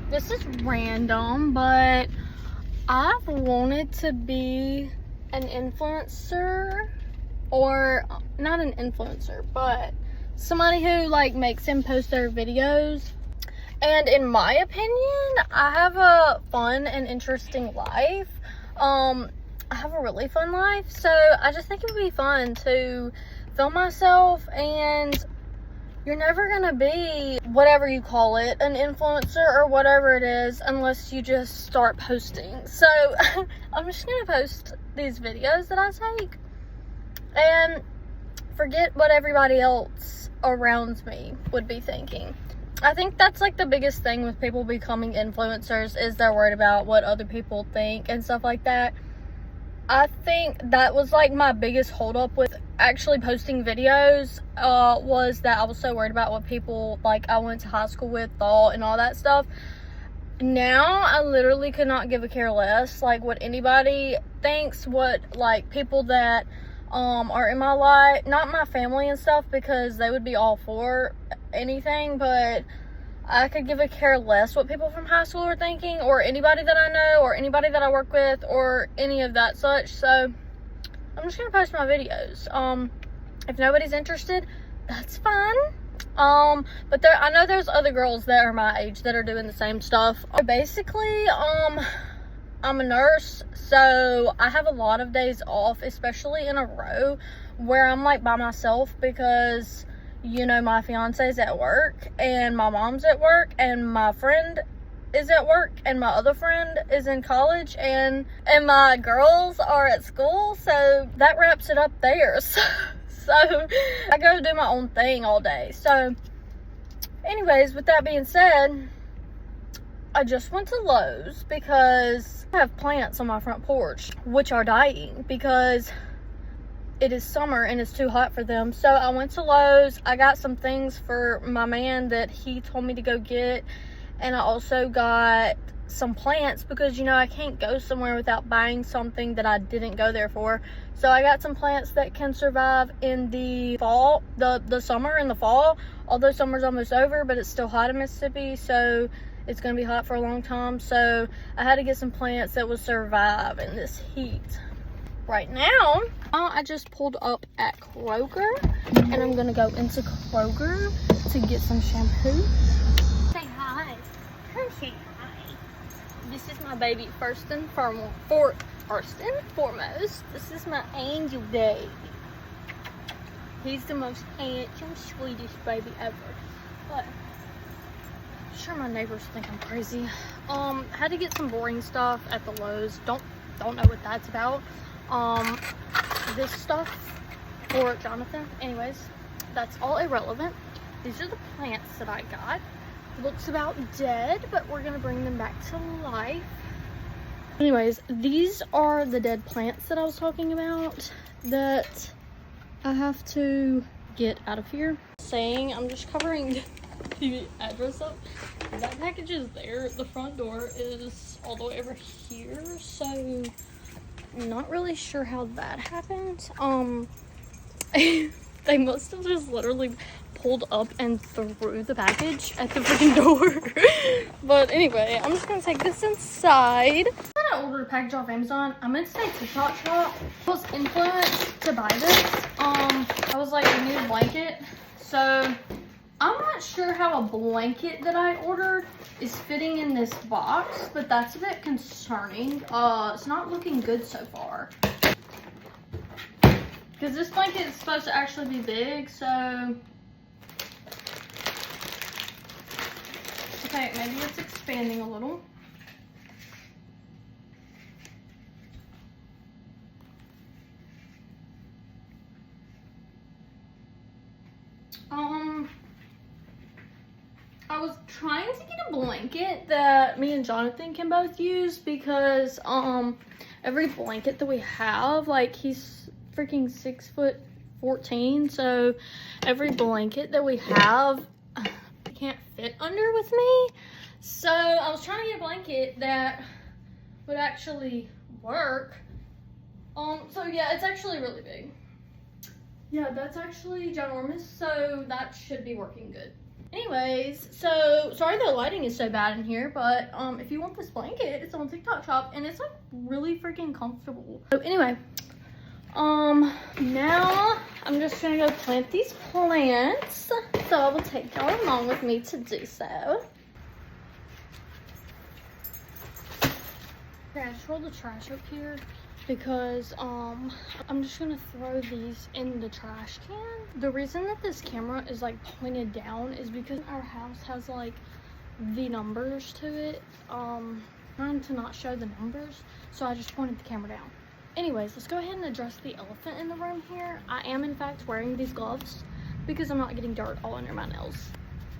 This is random, but I've wanted to be an influencer, or not an influencer, but somebody who like makes and posts their videos. And in my opinion, I have a fun and interesting life. I have a really fun life, so I just think it would be fun to film myself. And you're never gonna be whatever you call it, an influencer or whatever it is, unless you just start posting. So I'm just gonna post these videos that I take and forget what everybody else around me would be thinking. I think that's like the biggest thing with people becoming influencers, is they're worried about what other people think and stuff like that. I think that was like my biggest holdup with actually posting videos, was that I was so worried about what people like I went to high school with thought and all that stuff. Now I literally could not give a care less like what anybody thinks, what like people that are in my life, not my family and stuff, because they would be all for anything, but I could give a care less what people from high school are thinking, or anybody that I know, or anybody that I work with, or any of that such. So I'm just gonna post my videos. If nobody's interested, that's fine. But I know there's other girls that are my age that are doing the same stuff. Basically, I'm a nurse, so I have a lot of days off, especially in a row, where I'm like by myself, because you know, my fiance's at work, and my mom's at work, and my friend is at work, and my other friend is in college, and my girls are at school. So that wraps it up there. So I go do my own thing all day. So anyways, with that being said, I just went to Lowe's because I have plants on my front porch which are dying because it is summer and it's too hot for them. So I went to Lowe's. I got some things for my man that he told me to go get, and I also got some plants because, you know, I can't go somewhere without buying something that I didn't go there for. So I got some plants that can survive in the fall, the summer and the fall, although summer's almost over, but it's still hot in Mississippi, so it's gonna be hot for a long time. So I had to get some plants that would survive in this heat. Right now, I just pulled up at Kroger, and I'm gonna go into Kroger to get some shampoo. Say hi. Come say hi. This is my baby. First and foremost, this is my angel baby. He's the most handsome, sweetest baby ever. But I'm sure my neighbors think I'm crazy. Had to get some boring stuff at the Lowe's. Don't know what that's about. This stuff for Jonathan. Anyways, that's all irrelevant. These are the plants that I got. Looks about dead, but we're gonna bring them back to life. Anyways, these are the dead plants that I was talking about that I have to get out of here. I'm just covering the address up. That package is there. The front door is all the way over here, so not really sure how that happened. They must have just literally pulled up and threw the package at the freaking door. But anyway, I'm just gonna take this inside. I ordered a package off Amazon. I meant to say TikTok shop. I was influenced to buy this. I was like, I need a blanket. So I'm not sure how a blanket that I ordered is fitting in this box, but that's a bit concerning. It's not looking good so far. Because this blanket is supposed to actually be big, so... Okay, maybe it's expanding a little. I was trying to get a blanket that me and Jonathan can both use because every blanket that we have, like, he's freaking 6'14", so every blanket that we have can't fit under with me. So I was trying to get a blanket that would actually work. So yeah, it's actually really big. Yeah, that's actually ginormous, so that should be working good. Anyways, so sorry the lighting is so bad in here, but if you want this blanket, it's on TikTok Shop and it's like really freaking comfortable. So anyway, now I'm just gonna go plant these plants. So I will take y'all along with me to do so. Okay, I just rolled the trash up here because I'm just gonna throw these in the trash can. The reason that this camera is like pointed down is because our house has like the numbers to it. Trying to not show the numbers, so I just pointed the camera down. Anyways, let's go ahead and address the elephant in the room here. I am in fact wearing these gloves because I'm not getting dirt all under my nails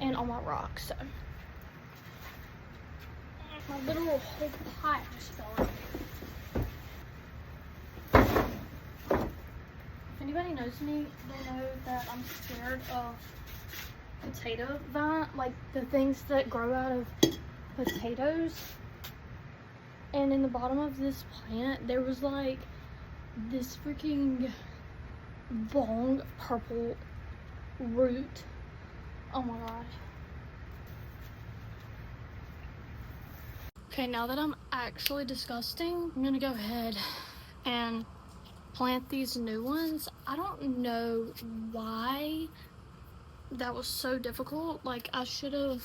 and on my rocks. So my literal whole pie just fell out. If anybody knows me, they know that I'm scared of potato vine, like the things that grow out of potatoes. And in the bottom of this plant, there was like this freaking long purple root. Oh my god. Okay, now that I'm actually disgusting, I'm gonna go ahead and plant these new ones. I don't know why that was so difficult. Like, I should have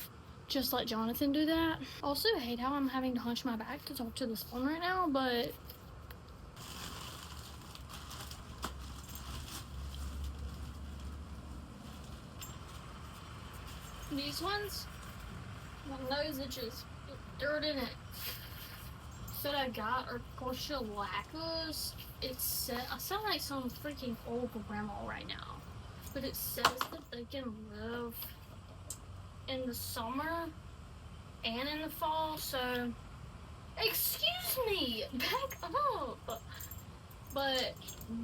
just let Jonathan do that. I also hate how I'm having to hunch my back to talk to this phone right now, but these ones, my nose itches, dirt in it. That I got are Porcelacos. I sound like some freaking old grandma right now, but it says that they can live in the summer and in the fall. So, excuse me, back up. But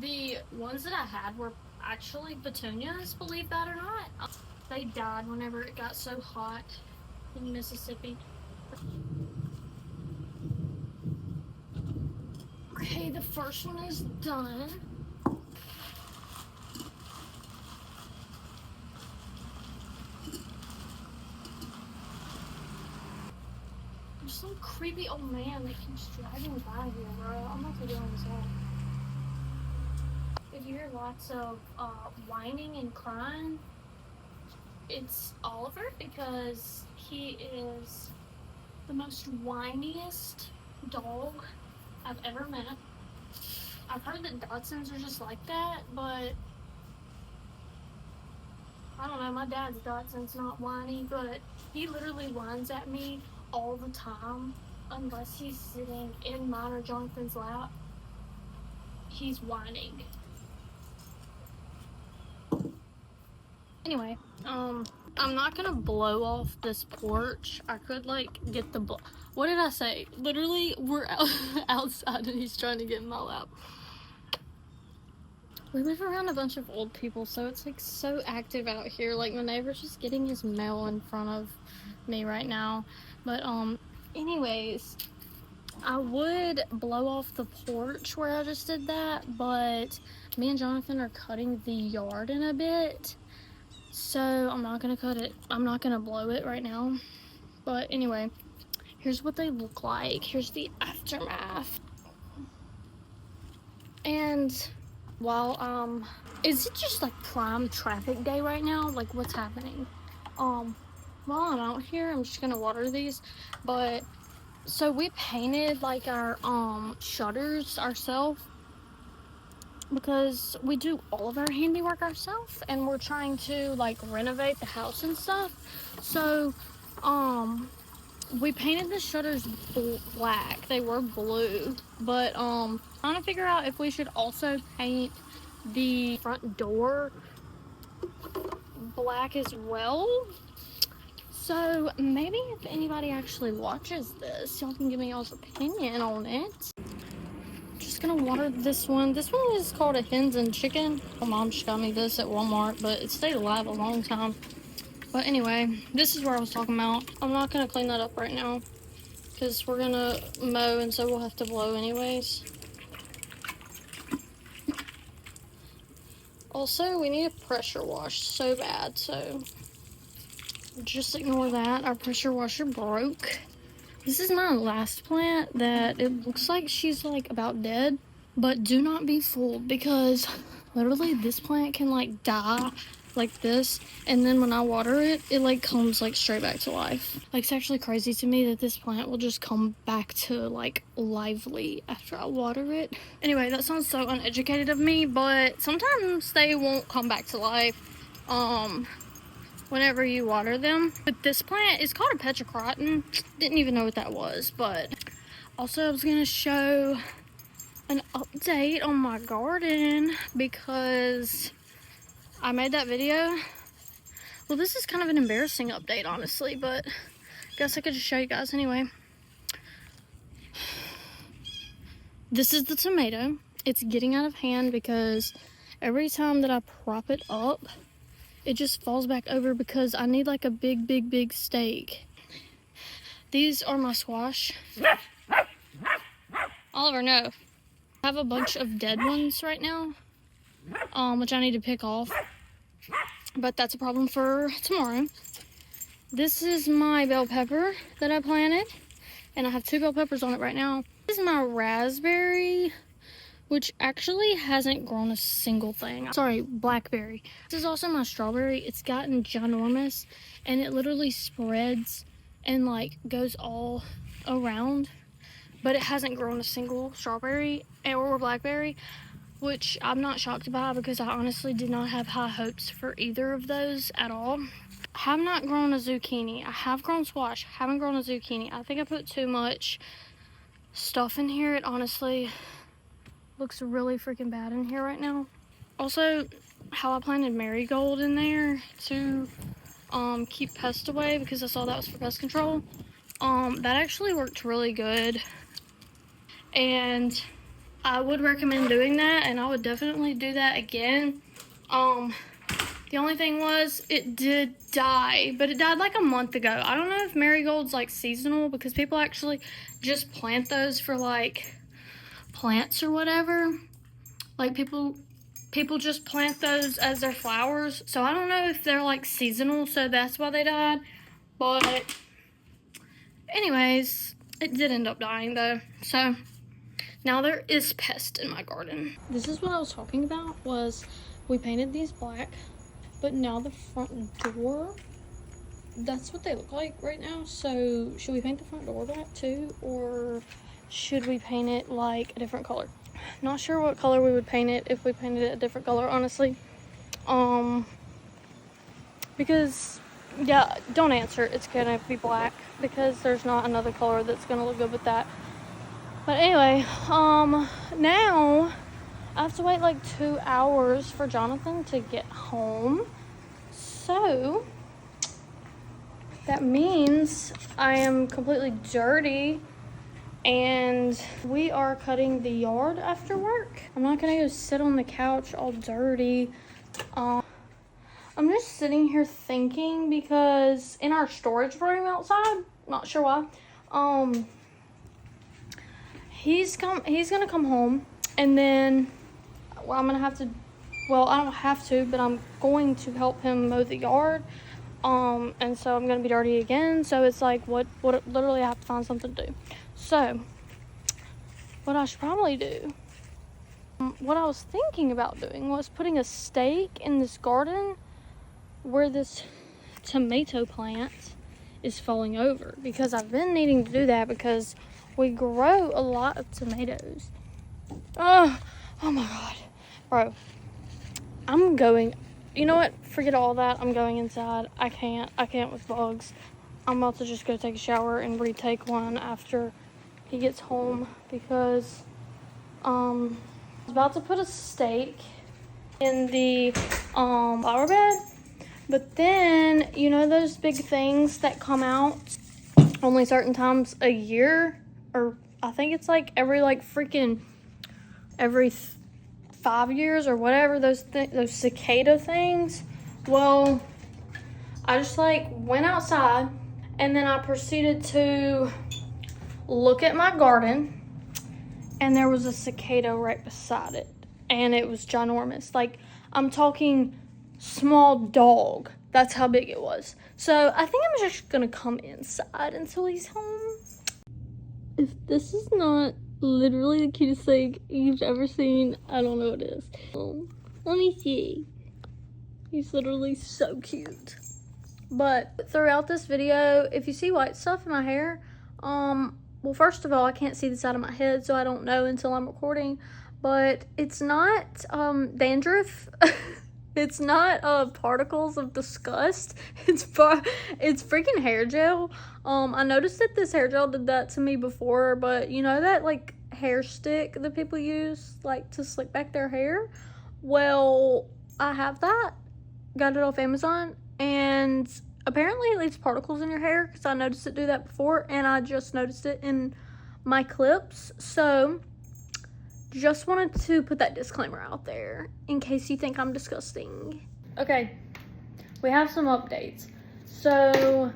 the ones that I had were actually petunias, believe that or not. They died whenever it got so hot in Mississippi. Okay, the first one is done. There's some creepy old man that keeps driving by here, bro. I'm not doing this all. If you hear lots of whining and crying, it's Oliver because he is the most whiniest dog I've ever met. I've heard that Dachshunds are just like that, but I don't know, my dad's Dachshund's not whiny, but he literally whines at me all the time unless he's sitting in mine or Jonathan's lap. He's whining. Anyway, I'm not gonna blow off this porch. I could like get the what did I say? Literally, we're outside and he's trying to get in my lap. We live around a bunch of old people, so it's like so active out here. Like my neighbor's just getting his mail in front of me right now. But anyways, I would blow off the porch where I just did that, but me and Jonathan are cutting the yard in a bit. So I'm not gonna cut it. I'm not gonna blow it right now. But anyway, here's what they look like. Here's the aftermath. And while is it just like prime traffic day right now? Like what's happening? While I'm out here, I'm just gonna water these. But so we painted like our shutters ourselves because we do all of our handiwork ourselves and we're trying to like renovate the house and stuff. So we painted the shutters black. They were blue, but trying to figure out if we should also paint the front door black as well. So maybe if anybody actually watches this, y'all can give me y'all's opinion on it. Just gonna water this one. This one is called a hens and chicken. My mom just got me this at Walmart, but it stayed alive a long time. But anyway, this is where I was talking about. I'm not gonna clean that up right now because we're gonna mow and so we'll have to blow anyways. Also, we need a pressure wash so bad, so just ignore that. Our pressure washer broke. This is my last plant that it looks like she's like about dead, but do not be fooled because literally this plant can like die like this, and then when I water it, it like comes like straight back to life. Like, it's actually crazy to me that this plant will just come back to like lively after I water it. Anyway, that sounds so uneducated of me, but sometimes they won't come back to life whenever you water them. But this plant is called a petrocroton. Didn't even know what that was. But also I was gonna show an update on my garden because I made that video. Well, this is kind of an embarrassing update, honestly, but I guess I could just show you guys anyway. This is the tomato. It's getting out of hand because every time that I prop it up, it just falls back over because I need like a big stake. These are my squash. Oliver, no. I have a bunch of dead ones right now, which I need to pick off, but that's a problem for tomorrow. This is my bell pepper that I planted, and I have 2 bell peppers on it right now. This is my raspberry, which actually hasn't grown a single thing. Sorry, blackberry. This is also my strawberry. It's gotten ginormous, and it literally spreads and like goes all around, but it hasn't grown a single strawberry or blackberry, which I'm not shocked by because I honestly did not have high hopes for either of those at all. I have not grown a zucchini. I have grown squash. Haven't grown a zucchini. I think I put too much stuff in here. It honestly looks really freaking bad in here right now. Also, how I planted marigold in there to keep pests away because I saw that was for pest control. That actually worked really good, and I would recommend doing that, and I would definitely do that again. The only thing was it did die, but it died like a month ago. I don't know if marigold's like seasonal because people actually just plant those for like plants or whatever. Like people just plant those as their flowers. So I don't know if they're like seasonal, so that's why they died. But anyways, it did end up dying though. So now there is pest in my garden. This is what I was talking about, was we painted these black, but now the front door, that's what they look like right now. So should we paint the front door black too, or should we paint it like a different color? Not sure what color we would paint it if we painted it a different color, honestly. Because, yeah, don't answer. It's gonna be black because there's not another color that's gonna look good with that. But anyway, now I have to wait like 2 hours for Jonathan to get home. So that means I am completely dirty, and we are cutting the yard after work. I'm not gonna go sit on the couch all dirty. I'm just sitting here thinking because in our storage room outside, not sure why, he's gonna come home, and then, well, I'm gonna have to, well, I don't have to, but I'm going to help him mow the yard. And so I'm gonna be dirty again. So it's like, what literally I have to find something to do. So what I should probably do, what I was thinking about doing was putting a stake in this garden where this tomato plant is falling over, because I've been needing to do that because we grow a lot of tomatoes. Oh my God, bro, I'm going, you know what, forget all that. I'm going inside. I can't with bugs. I'm about to just go take a shower and retake one after he gets home, because I was about to put a stake in the flower bed, but then, you know those big things that come out only certain times a year, or I think it's like every 5 years or whatever, those cicada things. Well, I just like went outside and then I proceeded to look at my garden, and there was a cicada right beside it, and it was ginormous. Like, I'm talking small dog. That's how big it was. So I think I'm just gonna come inside until he's home. If this is not literally the cutest thing you've ever seen, I don't know what it is. Let me see. He's literally so cute. But throughout this video, if you see white stuff in my hair, well, first of all, I can't see the side of my head, so I don't know until I'm recording. But it's not dandruff. It's not particles of disgust. It's freaking hair gel. I noticed that this hair gel did that to me before, but you know that like hair stick that people use like to slick back their hair? Well, I have that. Got it off Amazon, and apparently it leaves particles in your hair because I noticed it do that before, and I just noticed it in my clips. So just wanted to put that disclaimer out there in case you think I'm disgusting. Okay, we have some updates. So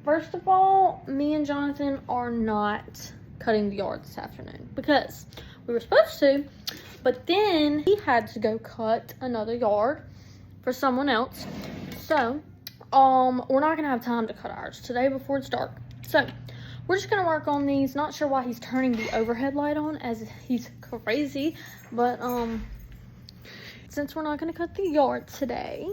first of all, me and Jonathan are not cutting the yard this afternoon because we were supposed to, but then he had to go cut another yard for someone else. So we're not gonna have time to cut ours today before it's dark. So we're just gonna work on these. Not sure why he's turning the overhead light on as he's crazy, but since we're not gonna cut the yard today,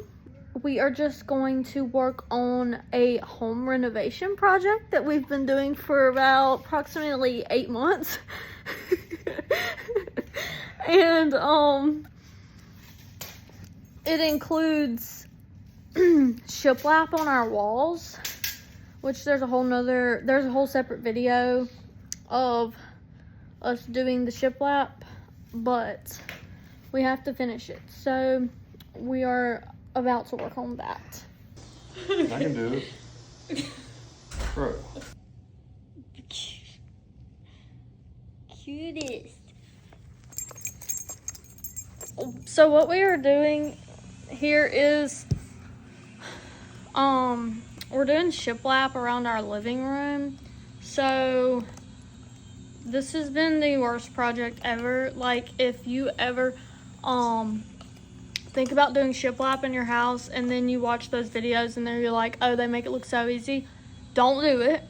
we are just going to work on a home renovation project that we've been doing for about approximately 8 months. And it includes shiplap on our walls, which there's a whole separate video of us doing the shiplap, but we have to finish it. So we are about to work on that. I can do it. Bro. Cutest. So what we are doing here is we're doing shiplap around our living room. So this has been the worst project ever. Like, if you ever think about doing shiplap in your house and then you watch those videos and then you're like, oh, they make it look so easy, don't do it.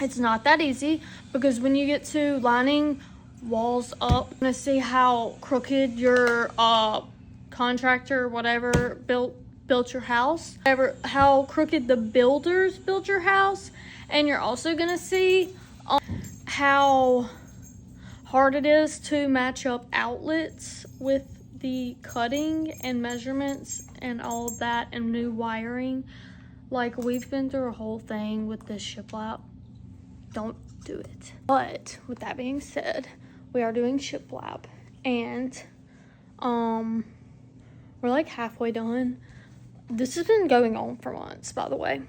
It's not that easy, because when you get to lining walls up, you're gonna see how crooked your contractor or whatever built your house, how crooked the builders built your house, and you're also gonna see how hard it is to match up outlets with the cutting and measurements and all of that and new wiring. Like, we've been through a whole thing with this shiplap. Don't do it. But with that being said, we are doing shiplap, and we're like halfway done. This has been going on for months, by the way.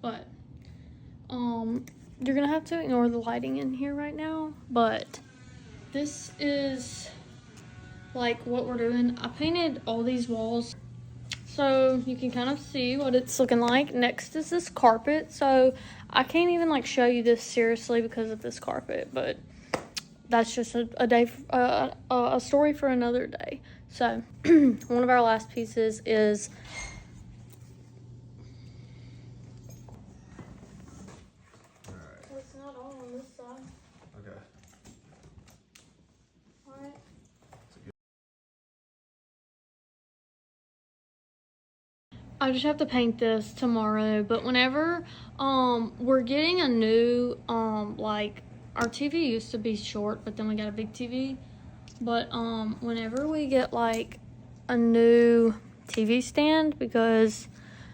But you're gonna have to ignore the lighting in here right now, but this is like what we're doing. I painted all these walls so you can kind of see what it's looking like. Next is this carpet. So I can't even like show you this seriously because of this carpet, but that's just a story for another day. So one of our last pieces is it's not on this side. Okay. All right. I just have to paint this tomorrow, but whenever we're getting a new like, our TV used to be short, but then we got a big TV. But whenever we get like a new TV stand, because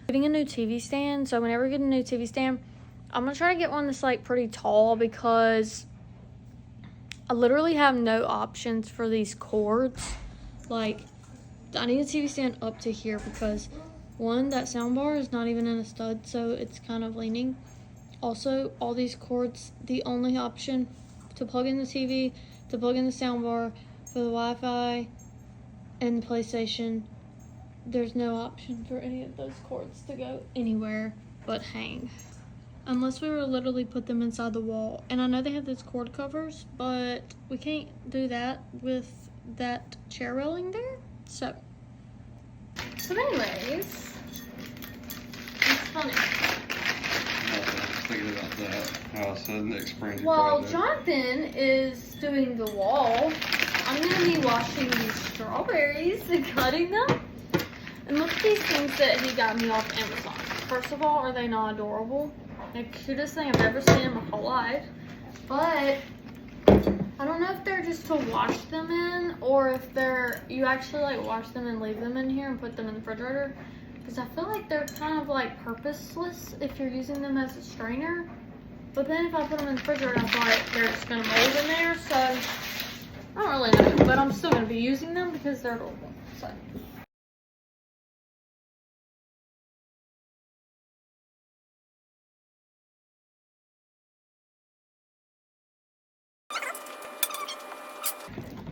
getting a new TV stand, so whenever we get a new TV stand, I'm gonna try to get one that's like pretty tall, because I literally have no options for these cords. Like, I need a TV stand up to here because one, that sound bar is not even in a stud, so it's kind of leaning. Also, all these cords, the only option to plug in the TV, to plug in the sound bar, for the Wi-Fi and the PlayStation, there's no option for any of those cords to go anywhere but hang. Unless we were literally put them inside the wall. And I know they have those cord covers, but we can't do that with that chair railing there. So anyways, funny? I was thinking about that. How I said next spring. While Jonathan is doing the wall, I'm going to be washing these strawberries and cutting them. And look at these things that he got me off Amazon. First of all, are they not adorable? The cutest thing I've ever seen in my whole life. But I don't know if they're just to wash them in or if they're, you actually like wash them and leave them in here and put them in the refrigerator. Because I feel like they're kind of like purposeless if you're using them as a strainer. But then if I put them in the refrigerator, I feel like they're just going to mold in there. So I don't really know. But I'm still going to be using them because they're adorable. So.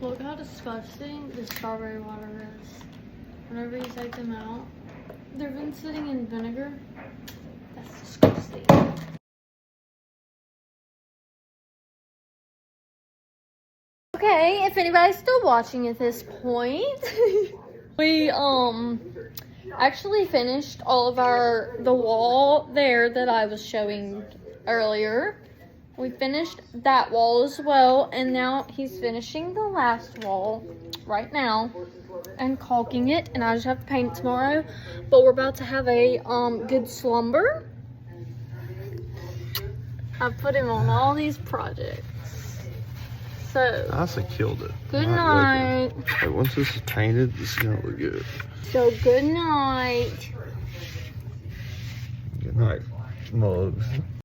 Look how disgusting the strawberry water is. Whenever you take them out, they've been sitting in vinegar. That's disgusting. Okay, if anybody's still watching at this point, we actually finished all of the wall there that I was showing earlier. We finished that wall as well, and now he's finishing the last wall right now and caulking it, and I just have to paint it tomorrow. But we're about to have a good slumber. I put him on all these projects. So I say killed it. Good night. Hey, once this is painted, this is gonna look good. So good night. Good night, mugs.